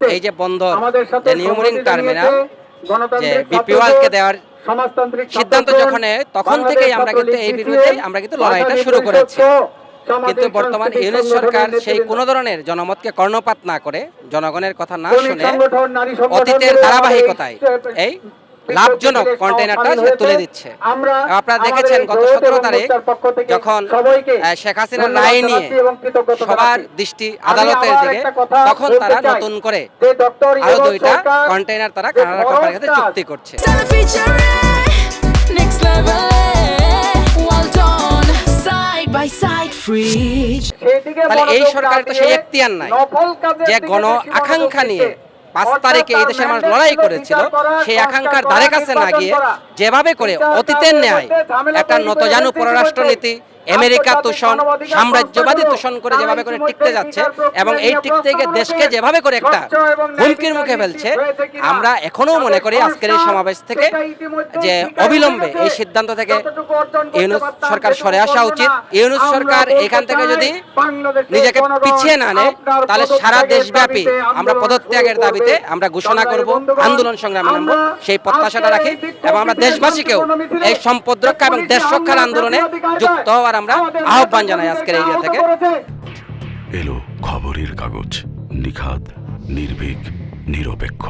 এই যে বন্দর, যে নিউমোরিং টার্মিনাল, যে বিপিওয়ালকে দেওয়ার সিদ্ধান্ত যখন তখন থেকেই আমরা কিন্তু এই বিরুদ্ধে আমরা কিন্তু লড়াইটা শুরু করেছি। কিন্তু বর্তমান ইউনিট সরকার সেই কোনো ধরনের জনমতকে কর্ণপাত না করে, জনগণের কথা না শুনে অতীতের ধারাবাহিকতায় এই লাভজনক কন্টেইনারটা সে তুলে দিচ্ছে। আপনারা দেখেছেন গত 17 তারিখ যখন শেখ হাসিনার রায় নিয়ে সবার দৃষ্টি আদালতের দিকে, তখন তারা নতুন করে আরো 2টা কন্টেইনার তারা কানাডা কোম্পানির সাথে চুক্তি করছে। তাহলে এই সরকারের তো সেই এখতিয়ার নাই যে গণ আকাঙ্ক্ষা নিয়ে 5 তারিখে এই দেশের মানুষ লড়াই করেছিল, সেই আকাঙ্ক্ষার ধারে কাছে না গিয়ে যেভাবে করে অতীতের ন্যায় একটা নতজানু পররাষ্ট্রনীতি, আমেরিকা তোষণ, সাম্রাজ্যবাদী তোষণ করে যেভাবে করে টিকতে যাচ্ছে এবং এই টিকতে গিয়ে দেশকে যেভাবে করে একটা হুমকির মুখে ফেলছে, আমরা এখনো মনে করি আজকের এই সমাবেশ থেকে যে অবিলম্বে এই সিদ্ধান্ত থেকে ইউনূস সরকার সরে আসা উচিত। ইউনূস সরকার এখান থেকে যদি নিজেকে পিছিয়ে না নেয়, তাহলে সারা দেশব্যাপী আমরা পদত্যাগের দাবিতে আমরা ঘোষণা করব, আন্দোলন সংগ্রামে নামব, সেই প্রত্যাশাটা রাখি। এবং আমরা দেশবাসীকেও এই সম্পদ রক্ষা এবং দেশ রক্ষার আন্দোলনে যুক্ত হওয়ার আমরা আহ্বান জানাই আজকের এই থেকে। এলো খবরের কাগজ, নিখাদ, নির্ভীক, নিরপেক্ষ।